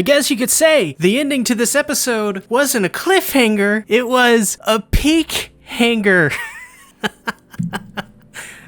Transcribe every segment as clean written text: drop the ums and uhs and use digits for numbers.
I guess you could say the ending to this episode wasn't a cliffhanger, it was a peak hanger.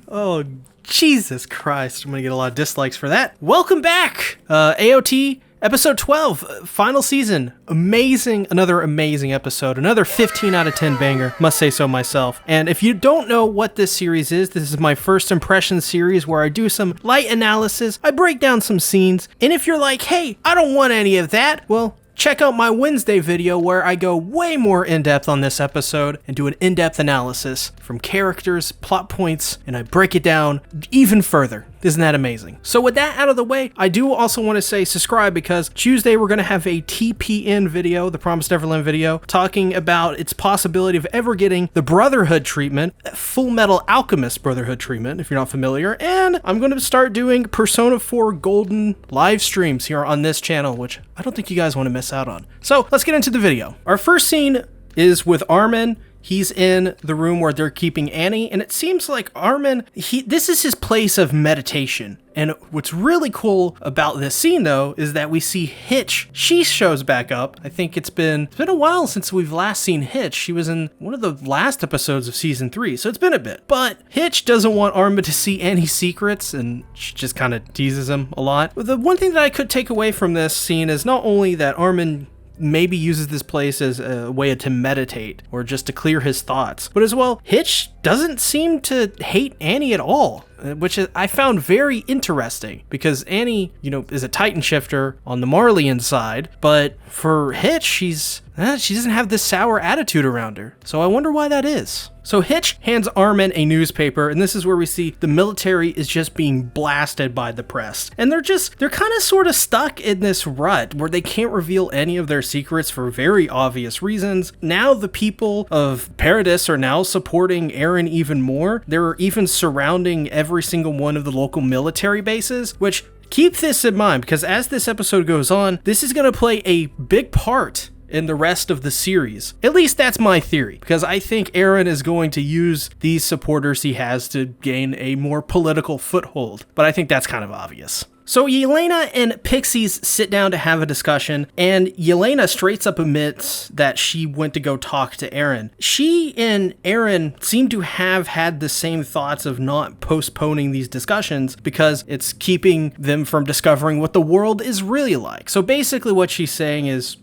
Oh, Jesus Christ. I'm gonna get a lot of dislikes for that. Welcome back! AOT Episode 12, final season. Amazing, another amazing episode. Another 15 out of 10 banger, must say so myself. And if you don't know what this series is, this is my first impression series where I do some light analysis, I break down some scenes, and if you're like, hey, I don't want any of that, well, check out my Wednesday video where I go way more in-depth on this episode and do an in-depth analysis from characters, plot points, and I break it down even further. Isn't that amazing? So with that out of the way, I do also want to say subscribe because Tuesday we're going to have a TPN video, the Promised Neverland video, talking about its possibility of ever getting the Brotherhood treatment, Full Metal Alchemist Brotherhood treatment, if you're not familiar, and I'm going to start doing Persona 4 Golden live streams here on this channel, which I don't think you guys want to miss out on. So let's get into the video. Our first scene is with Armin. He's in the room where they're keeping Annie, and it seems like Armin, this is his place of meditation. And what's really cool about this scene, though, is that we see Hitch. She shows back up. I think it's been a while since we've last seen Hitch. She was in one of the last episodes of Season 3, so it's been a bit. But Hitch doesn't want Armin to see Annie's secrets, and she just kind of teases him a lot. But the one thing that I could take away from this scene is not only that Armin maybe uses this place as a way to meditate or just to clear his thoughts, but as well, Hitch doesn't seem to hate Annie at all, which I found very interesting because Annie, is a Titan shifter on the Marleyan side, but for Hitch, she doesn't have this sour attitude around her. So I wonder why that is. So Hitch hands Armin a newspaper, and this is where we see the military is just being blasted by the press. And they're kind of sort of stuck in this rut where they can't reveal any of their secrets for very obvious reasons. Now the people of Paradis are now supporting Eren even more. They're even surrounding every single one of the local military bases, which keep this in mind because as this episode goes on, this is going to play a big part in the rest of the series. At least that's my theory, because I think Eren is going to use these supporters he has to gain a more political foothold, but I think that's kind of obvious. So Yelena and Pixies sit down to have a discussion, and Yelena straight up admits that she went to go talk to Eren. She and Eren seem to have had the same thoughts of not postponing these discussions because it's keeping them from discovering what the world is really like. So basically what she's saying is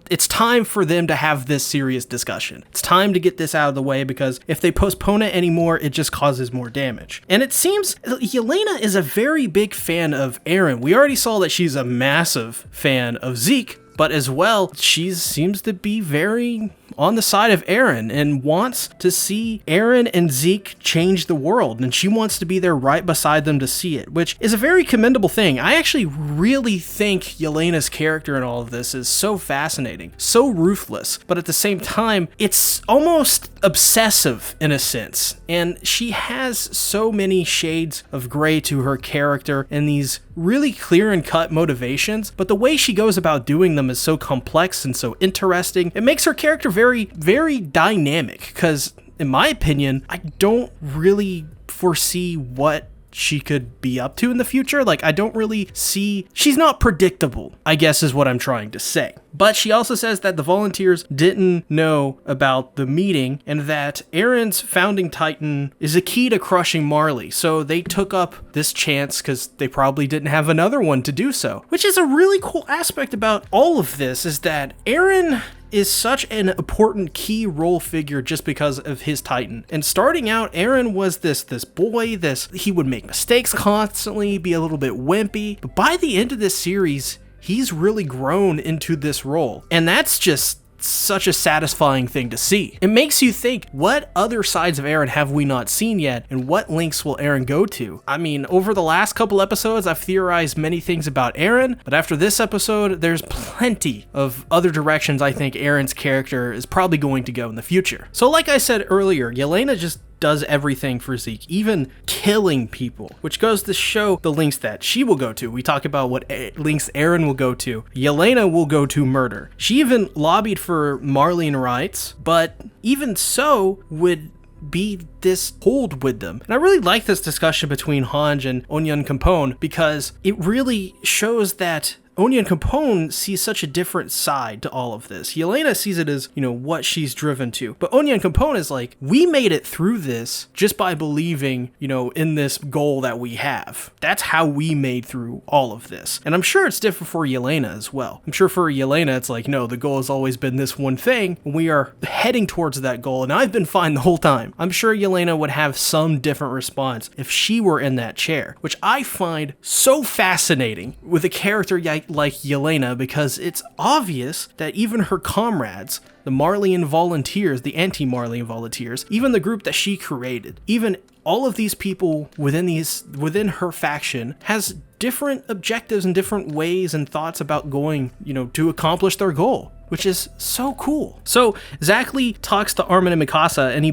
it's time for them to have this serious discussion. It's time to get this out of the way because if they postpone it anymore, it just causes more damage. And it seems Yelena is a very big fan of Eren. We already saw that she's a massive fan of Zeke, but as well, she seems to be very on the side of Eren and wants to see Eren and Zeke change the world, and she wants to be there right beside them to see it, which is a very commendable thing. I actually really think Yelena's character in all of this is so fascinating, so ruthless, but at the same time, it's almost obsessive in a sense, and she has so many shades of gray to her character and these really clear and cut motivations, but the way she goes about doing them is so complex and so interesting. It makes her character very, very dynamic because, in my opinion, I don't really foresee what she could be up to in the future. Like, I don't really see, she's not predictable, I guess is what I'm trying to say. But she also says that the volunteers didn't know about the meeting and that Eren's founding Titan is a key to crushing Marley. So they took up this chance because they probably didn't have another one to do so, which is a really cool aspect about all of this is that Eren is such an important key role figure just because of his Titan. And starting out, Eren was this boy, he would make mistakes constantly, be a little bit wimpy, but by the end of this series, he's really grown into this role. And that's just such a satisfying thing to see. It makes you think, what other sides of Eren have we not seen yet, and what links will Eren go to? I mean, over the last couple episodes, I've theorized many things about Eren, but after this episode, there's plenty of other directions I think Eren's character is probably going to go in the future. So like I said earlier, Yelena just does everything for Zeke, even killing people, which goes to show the links that she will go to. We talk about what links Eren will go to. Yelena will go to murder. She even lobbied for Marleyan rights, but even so would be this hold with them. And I really like this discussion between Hange and Onyan Kampon because it really shows that Onya and Capone see such a different side to all of this. Yelena sees it as, what she's driven to. But Onya and Capone is like, we made it through this just by believing, in this goal that we have. That's how we made through all of this. And I'm sure it's different for Yelena as well. I'm sure for Yelena, it's like, no, the goal has always been this one thing. We are heading towards that goal, and I've been fine the whole time. I'm sure Yelena would have some different response if she were in that chair, which I find so fascinating with a character like Yelena, because it's obvious that even her comrades, the Marleyan volunteers, the anti-Marleyan volunteers, even the group that she created, even all of these people within her faction has different objectives and different ways and thoughts about going, to accomplish their goal, which is so cool. So Zackley talks to Armin and Mikasa, and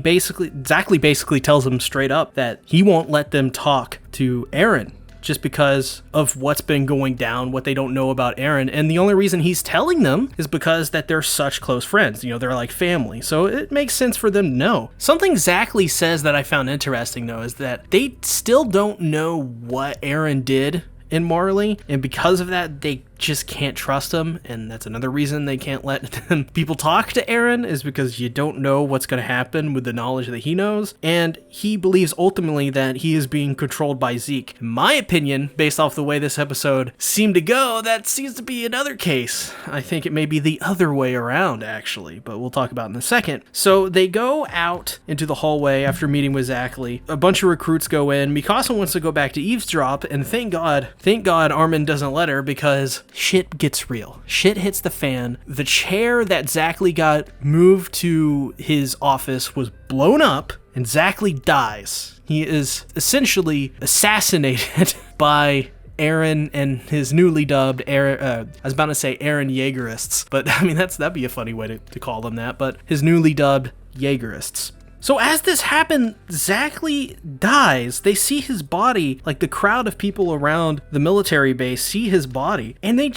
Zackley basically tells him straight up that he won't let them talk to Eren, just because of what's been going down, what they don't know about Eren. And the only reason he's telling them is because that they're such close friends. They're like family. So it makes sense for them to know. Something Zackley says that I found interesting, though, is that they still don't know what Eren did in Marley. And because of that, they just can't trust him, and that's another reason they can't let people talk to Eren, is because you don't know what's going to happen with the knowledge that he knows, and he believes ultimately that he is being controlled by Zeke. In my opinion, based off the way this episode seemed to go, that seems to be another case. I think it may be the other way around, actually, but we'll talk about it in a second. So they go out into the hallway after meeting with Zackley. A bunch of recruits go in. Mikasa wants to go back to eavesdrop, and thank God Armin doesn't let her, because shit gets real. Shit hits the fan. The chair that Zackley got moved to his office was blown up, and Zackley dies. He is essentially assassinated by Eren and his newly dubbed I was about to say Eren Yaegerists, but I mean that'd be a funny way to call them that, but his newly dubbed Yaegerists. So as this happened, Zackley dies. They see his body, like the crowd of people around the military base see his body, and they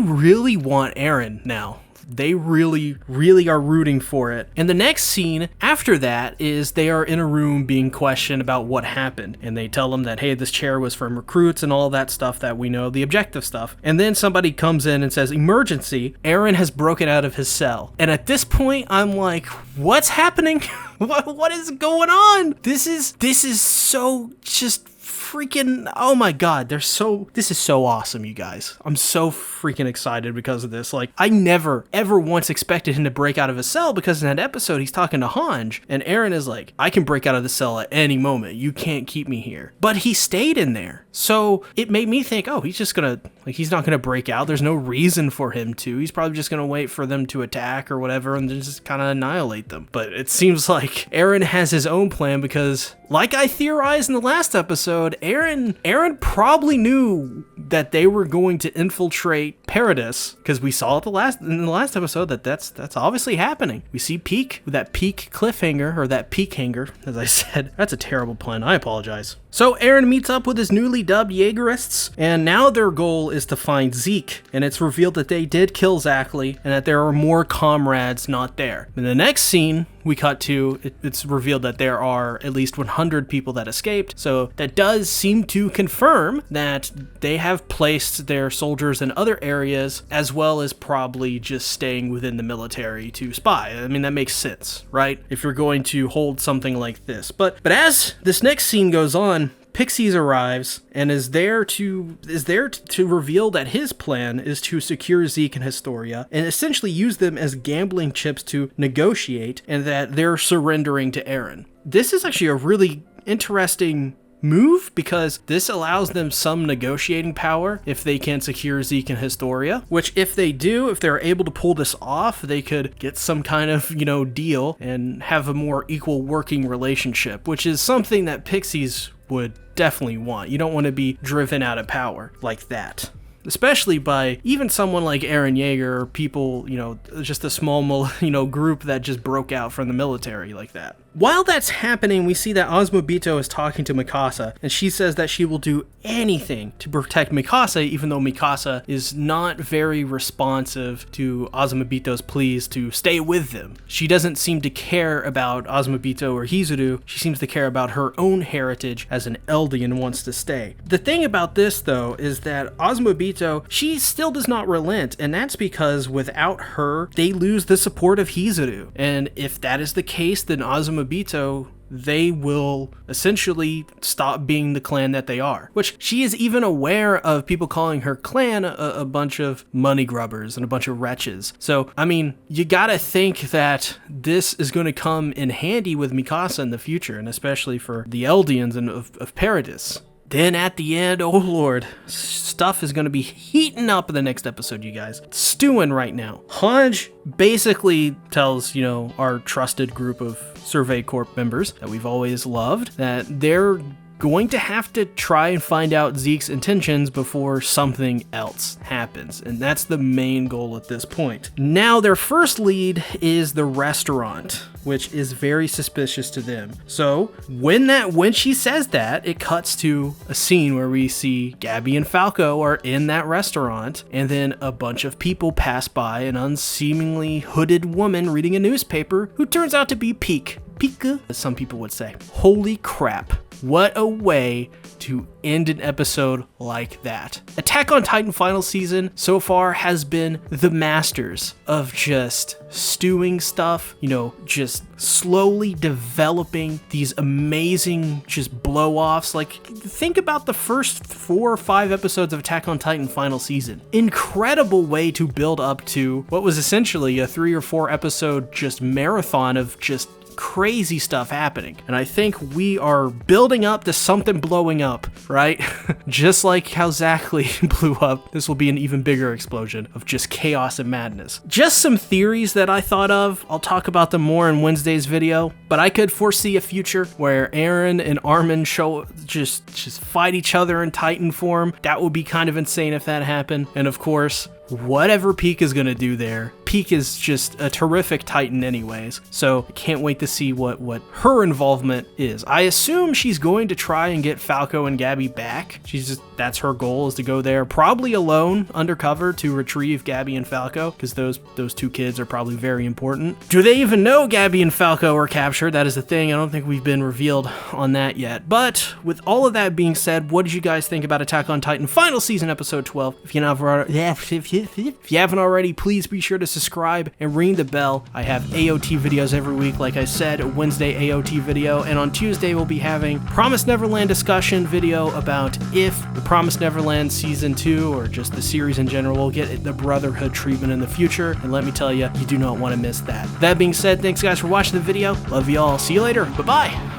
really want Eren now. They really, really are rooting for it. And the next scene after that is they are in a room being questioned about what happened. And they tell them that, hey, this chair was from recruits and all that stuff that we know, the objective stuff. And then somebody comes in and says, emergency, Eren has broken out of his cell. And at this point, I'm like, what's happening? What is going on? This is so just freaking, oh my god, this is so awesome, you guys. I'm so freaking excited because of this. Like, I never ever once expected him to break out of a cell, because in that episode he's talking to Hanj and Eren is like, I can break out of the cell at any moment, you can't keep me here. But he stayed in there, so it made me think, oh, he's not gonna break out. There's no reason for him to. He's probably just gonna wait for them to attack or whatever and just kind of annihilate them. But it seems like Eren has his own plan, because like I theorized in the last episode, Eren probably knew that they were going to infiltrate Paradis, because we saw it in the last episode that's obviously happening. We see that peak cliffhanger, or that peak hanger, as I said. That's a terrible pun. I apologize. So Eren meets up with his newly dubbed Yaegerists, and now their goal is to find Zeke, and it's revealed that they did kill Zackley, and that there are more comrades not there. In the next scene we cut to, it's revealed that there are at least 100 people that escaped, so that does seem to confirm that they have placed their soldiers in other areas, as well as probably just staying within the military to spy. I mean, that makes sense, right? If you're going to hold something like this. But as this next scene goes on, Pixies arrives and is there to reveal that his plan is to secure Zeke and Historia and essentially use them as gambling chips to negotiate, and that they're surrendering to Eren. This is actually a really interesting move, because this allows them some negotiating power if they can secure Zeke and Historia, which if they're able to pull this off, they could get some kind of, deal and have a more equal working relationship, which is something that Pixies would definitely want. You don't want to be driven out of power like that, especially by even someone like Eren Yaeger, or people, just a small, group that just broke out from the military like that. While that's happening, we see that Azumabito is talking to Mikasa, and she says that she will do anything to protect Mikasa, even though Mikasa is not very responsive to Azumabito's pleas to stay with them. She doesn't seem to care about Azumabito or Hizuru. She seems to care about her own heritage as an Eldian and wants to stay. The thing about this, though, is that Azumabito, she still does not relent, and that's because without her, they lose the support of Hizuru. And if that is the case, then Azumabito, they will essentially stop being the clan that they are, which she is even aware of people calling her clan a bunch of money grubbers and a bunch of wretches. So, I mean, you gotta think that this is going to come in handy with Mikasa in the future, and especially for the Eldians and of Paradis. Then at the end, oh lord, stuff is going to be heating up in the next episode, you guys. It's stewing right now. Hange basically tells, our trusted group of Survey Corp members that we've always loved that they're going to have to try and find out Zeke's intentions before something else happens. And that's the main goal at this point. Now, their first lead is the restaurant, which is very suspicious to them. So when she says that, it cuts to a scene where we see Gabi and Falco are in that restaurant, and then a bunch of people pass by an unseemingly hooded woman reading a newspaper who turns out to be Pika, as some people would say. Holy crap. What a way to end an episode like that. Attack on Titan final season so far has been the masters of just stewing stuff, just slowly developing these amazing just blow-offs. Like, think about the first 4 or 5 episodes of Attack on Titan final season. Incredible way to build up to what was essentially a 3 or 4 episode just marathon of just crazy stuff happening. And I think we are building up to something blowing up, right? Just like how Zackley blew up, this will be an even bigger explosion of just chaos and madness. Just some theories that I thought of. I'll talk about them more in Wednesday's video, but I could foresee a future where Eren and Armin just fight each other in Titan form. That would be kind of insane if that happened. And of course, whatever Peak is going to do there, Peak is just a terrific Titan anyways, so I can't wait to see what her involvement is. I assume she's going to try and get Falco and Gabi back. That's her goal, is to go there, probably alone, undercover, to retrieve Gabi and Falco, because those 2 kids are probably very important. Do they even know Gabi and Falco were captured? That is the thing. I don't think we've been revealed on that yet. But with all of that being said, what did you guys think about Attack on Titan final season episode 12? If you haven't already, please be sure to subscribe and ring the bell. I have AOT videos every week, like I said, a Wednesday AOT video, and on Tuesday we'll be having Promised Neverland discussion video about if the Promised Neverland season 2 or just the series in general will get the Brotherhood treatment in the future, and let me tell you, you do not want to miss that. That being said, thanks guys for watching the video. Love y'all. See you later. Bye-bye.